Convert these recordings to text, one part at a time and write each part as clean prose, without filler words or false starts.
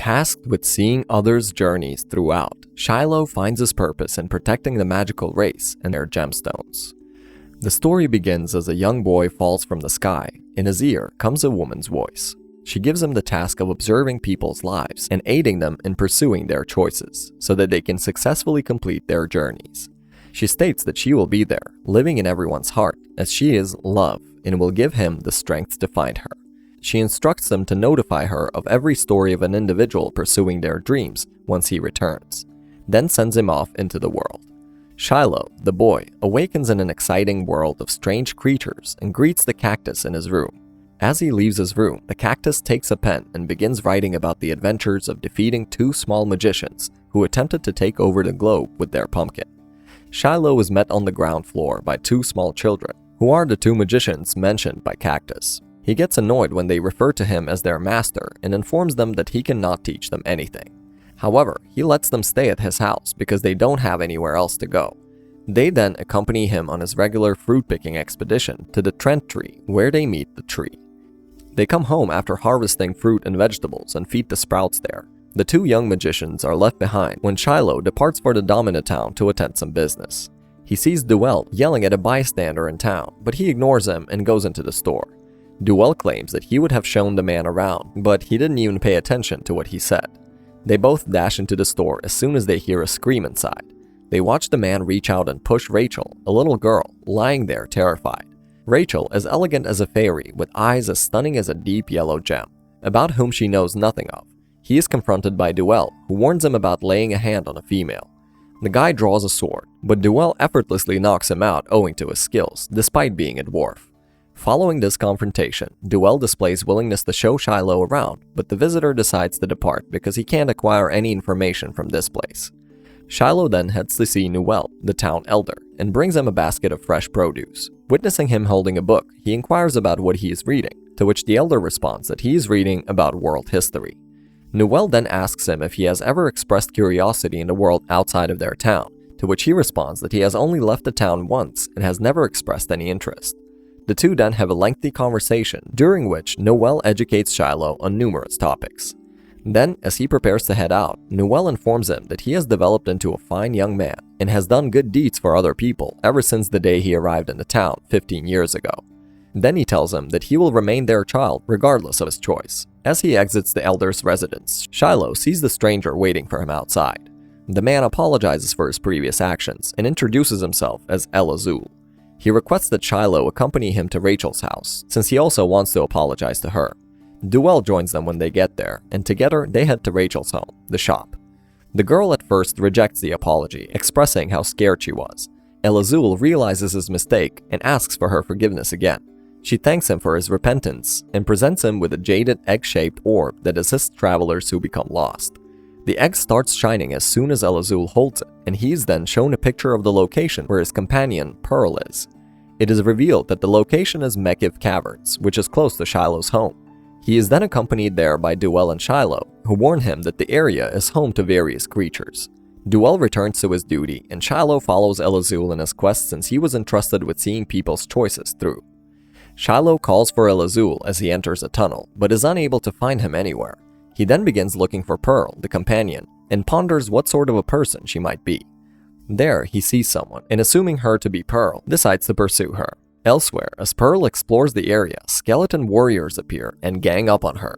Tasked with seeing others' journeys throughout, Shiloh finds his purpose in protecting the magical race and their gemstones. The story begins as a young boy falls from the sky. In his ear comes a woman's voice. She gives him the task of observing people's lives and aiding them in pursuing their choices so that they can successfully complete their journeys. She states that she will be there, living in everyone's heart, as she is love and will give him the strength to find her. She instructs them to notify her of every story of an individual pursuing their dreams once he returns, then sends him off into the world. Shiloh, the boy, awakens in an exciting world of strange creatures and greets the cactus in his room. As he leaves his room, the cactus takes a pen and begins writing about the adventures of defeating two small magicians who attempted to take over the globe with their pumpkin. Shiloh is met on the ground floor by two small children, who are the two magicians mentioned by Cactus. He gets annoyed when they refer to him as their master and informs them that he cannot teach them anything. However, he lets them stay at his house because they don't have anywhere else to go. They then accompany him on his regular fruit-picking expedition to the Trent tree, where they meet the tree. They come home after harvesting fruit and vegetables and feed the sprouts there. The two young magicians are left behind when Shiloh departs for the dominant town to attend some business. He sees Duell yelling at a bystander in town, but he ignores him and goes into the store. Duell claims that he would have shown the man around, but he didn't even pay attention to what he said. They both dash into the store as soon as they hear a scream inside. They watch the man reach out and push Rachel, a little girl, lying there terrified. Rachel is elegant as a fairy with eyes as stunning as a deep yellow gem, about whom she knows nothing of. He is confronted by Duell, who warns him about laying a hand on a female. The guy draws a sword, but Duell effortlessly knocks him out owing to his skills, despite being a dwarf. Following this confrontation, Duell displays willingness to show Shiloh around, but the visitor decides to depart because he can't acquire any information from this place. Shiloh then heads to see Duell, the town elder, and brings him a basket of fresh produce. Witnessing him holding a book, he inquires about what he is reading, to which the elder responds that he is reading about world history. Duell then asks him if he has ever expressed curiosity in the world outside of their town, to which he responds that he has only left the town once and has never expressed any interest. The two then have a lengthy conversation, during which Duell educates Shiloh on numerous topics. Then, as he prepares to head out, Duell informs him that he has developed into a fine young man and has done good deeds for other people ever since the day he arrived in the town 15 years ago. Then he tells him that he will remain their child regardless of his choice. As he exits the elder's residence, Shiloh sees the stranger waiting for him outside. The man apologizes for his previous actions and introduces himself as El Azul. He requests that Shiloh accompany him to Rachel's house, since he also wants to apologize to her. Duell joins them when they get there, and together they head to Rachel's home, the shop. The girl at first rejects the apology, expressing how scared she was. El Azul realizes his mistake and asks for her forgiveness again. She thanks him for his repentance and presents him with a jaded egg-shaped orb that assists travelers who become lost. The egg starts shining as soon as El Azul holds it, and he is then shown a picture of the location where his companion, Pearl, is. It is revealed that the location is Mekiv Caverns, which is close to Shiloh's home. He is then accompanied there by Duell and Shiloh, who warn him that the area is home to various creatures. Duell returns to his duty, and Shiloh follows El Azul in his quest since he was entrusted with seeing people's choices through. Shiloh calls for El Azul as he enters a tunnel, but is unable to find him anywhere. He then begins looking for Pearl, the companion, and ponders what sort of a person she might be. There, he sees someone, and assuming her to be Pearl, decides to pursue her. Elsewhere, as Pearl explores the area, skeleton warriors appear and gang up on her.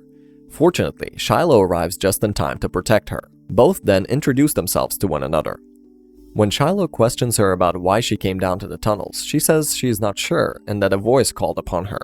Fortunately, Shiloh arrives just in time to protect her. Both then introduce themselves to one another. When Shiloh questions her about why she came down to the tunnels, she says she is not sure and that a voice called upon her.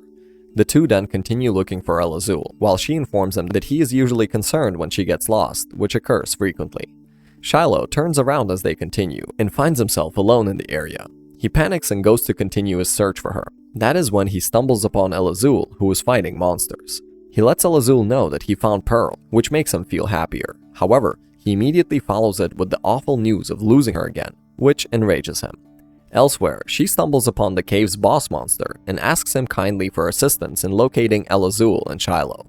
The two then continue looking for El Azul, while she informs him that he is usually concerned when she gets lost, which occurs frequently. Shiloh turns around as they continue and finds himself alone in the area. He panics and goes to continue his search for her. That is when he stumbles upon El Azul, who is fighting monsters. He lets El Azul know that he found Pearl, which makes him feel happier. However, he immediately follows it with the awful news of losing her again, which enrages him. Elsewhere, she stumbles upon the cave's boss monster and asks him kindly for assistance in locating El Azul and Shiloh.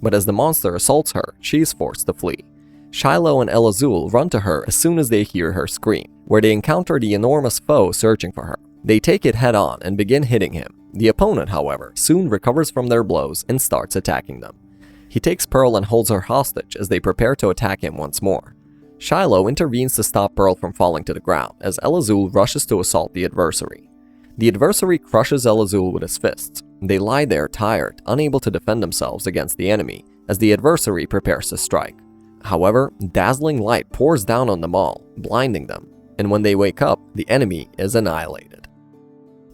But as the monster assaults her, she is forced to flee. Shiloh and El Azul run to her as soon as they hear her scream, where they encounter the enormous foe searching for her. They take it head-on and begin hitting him. The opponent, however, soon recovers from their blows and starts attacking them. He takes Pearl and holds her hostage as they prepare to attack him once more. Shiloh intervenes to stop Pearl from falling to the ground as El Azul rushes to assault the adversary. The adversary crushes El Azul with his fists. They lie there tired, unable to defend themselves against the enemy as the adversary prepares to strike. However, dazzling light pours down on them all, blinding them, and when they wake up, the enemy is annihilated.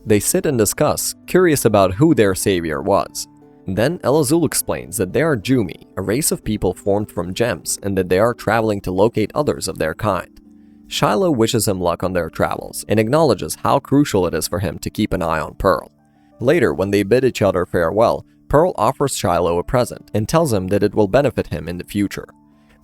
They sit and discuss, curious about who their savior was. Then El Azul explains that they are Jumi, a race of people formed from gems, and that they are traveling to locate others of their kind. Shiloh wishes him luck on their travels and acknowledges how crucial it is for him to keep an eye on Pearl. Later, when they bid each other farewell, Pearl offers Shiloh a present and tells him that it will benefit him in the future.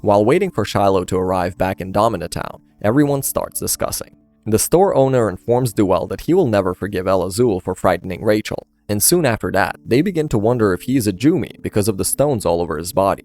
While waiting for Shiloh to arrive back in Domina Town, everyone starts discussing. The store owner informs Duel that he will never forgive El Azul for frightening Rachel, and soon after that, they begin to wonder if he is a Jumi because of the stones all over his body.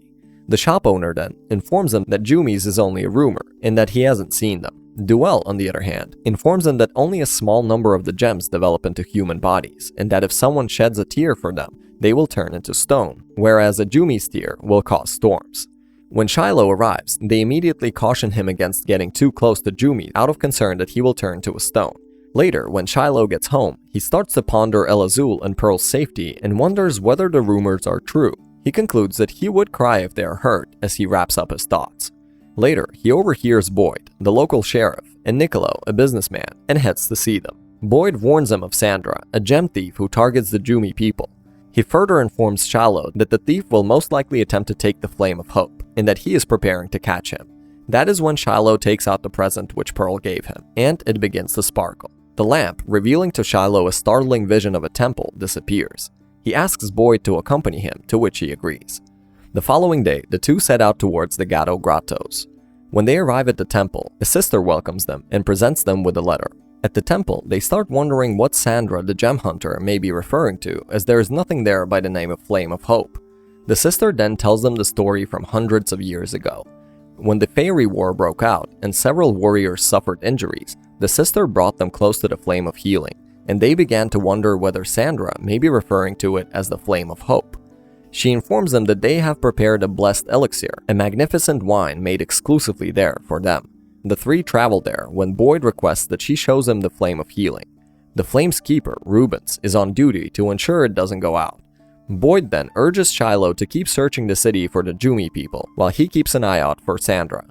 The shop owner then informs them that Jumis is only a rumor, and that he hasn't seen them. Duel, on the other hand, informs them that only a small number of the gems develop into human bodies, and that if someone sheds a tear for them, they will turn into stone, whereas a Jumi's tear will cause storms. When Shiloh arrives, they immediately caution him against getting too close to Jumi out of concern that he will turn to a stone. Later, when Shiloh gets home, he starts to ponder El Azul and Pearl's safety and wonders whether the rumors are true. He concludes that he would cry if they are hurt as he wraps up his thoughts. Later, he overhears Boyd, the local sheriff, and Niccolo, a businessman, and heads to see them. Boyd warns him of Sandra, a gem thief who targets the Jumi people. He further informs Shiloh that the thief will most likely attempt to take the Flame of Hope, and that he is preparing to catch him. That is when Shiloh takes out the present which Pearl gave him, and it begins to sparkle. The lamp, revealing to Shiloh a startling vision of a temple, disappears. He asks Boyd to accompany him, to which he agrees. The following day, the two set out towards the Gatto Grottos. When they arrive at the temple, a sister welcomes them and presents them with a letter. At the temple, they start wondering what Sandra, the gem hunter, may be referring to, as there is nothing there by the name of Flame of Hope. The sister then tells them the story from hundreds of years ago. When the Fairy War broke out and several warriors suffered injuries, the sister brought them close to the Flame of Healing, and they began to wonder whether Sandra may be referring to it as the Flame of Hope. She informs them that they have prepared a blessed elixir, a magnificent wine made exclusively there for them. The three travel there when Boyd requests that she shows him the Flame of Healing. The Flame's keeper, Rubens, is on duty to ensure it doesn't go out. Boyd then urges Shiloh to keep searching the city for the Jumi people, while he keeps an eye out for Sandra.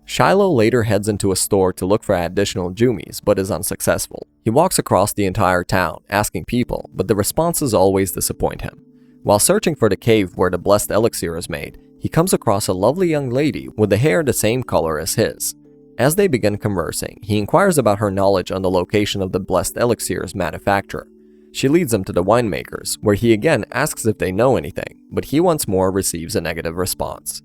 Shiloh later heads into a store to look for additional Jumis, but is unsuccessful. He walks across the entire town, asking people, but the responses always disappoint him. While searching for the cave where the blessed elixir is made, he comes across a lovely young lady with the hair the same color as his. As they begin conversing, he inquires about her knowledge on the location of the blessed elixir's manufacturer. She leads him to the winemakers, where he again asks if they know anything, but he once more receives a negative response.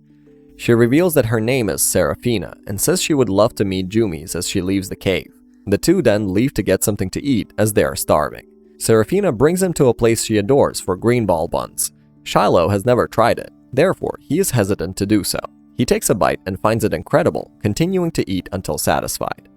She reveals that her name is Serafina and says she would love to meet Jumis as she leaves the cave. The two then leave to get something to eat as they are starving. Serafina brings him to a place she adores for greenball buns. Shiloh has never tried it, therefore he is hesitant to do so. He takes a bite and finds it incredible, continuing to eat until satisfied.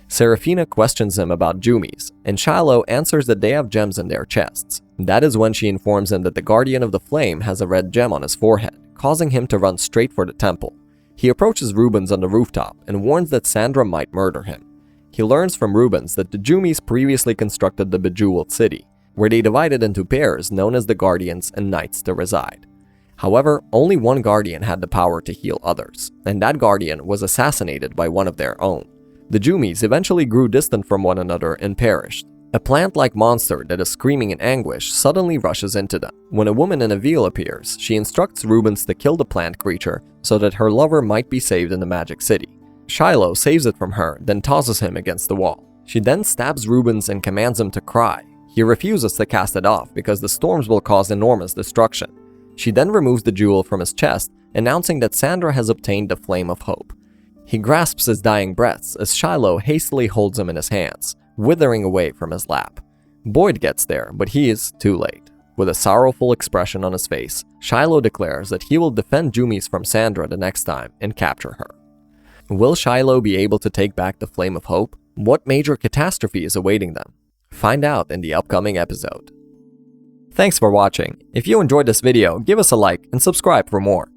Serafina questions him about Jumis, and Shiloh answers that they have gems in their chests. That is when she informs him that the Guardian of the Flame has a red gem on his forehead, causing him to run straight for the temple. He approaches Rubens on the rooftop and warns that Sandra might murder him. He learns from Rubens that the Jumis previously constructed the Bejeweled City, where they divided into pairs known as the Guardians and Knights to reside. However, only one Guardian had the power to heal others, and that Guardian was assassinated by one of their own. The Jumis eventually grew distant from one another and perished. A plant-like monster that is screaming in anguish suddenly rushes into them. When a woman in a veil appears, she instructs Rubens to kill the plant creature so that her lover might be saved in the Magic City. Shiloh saves it from her, then tosses him against the wall. She then stabs Rubens and commands him to cry. He refuses to cast it off because the storms will cause enormous destruction. She then removes the jewel from his chest, announcing that Sandra has obtained the Flame of Hope. He grasps his dying breaths as Shiloh hastily holds him in his hands, withering away from his lap. Boyd gets there, but he is too late. With a sorrowful expression on his face, Shiloh declares that he will defend Jumis from Sandra the next time and capture her. Will Shiloh be able to take back the Flame of Hope? What major catastrophe is awaiting them? Find out in the upcoming episode. Thanks for watching. If you enjoyed this video, give us a like and subscribe for more.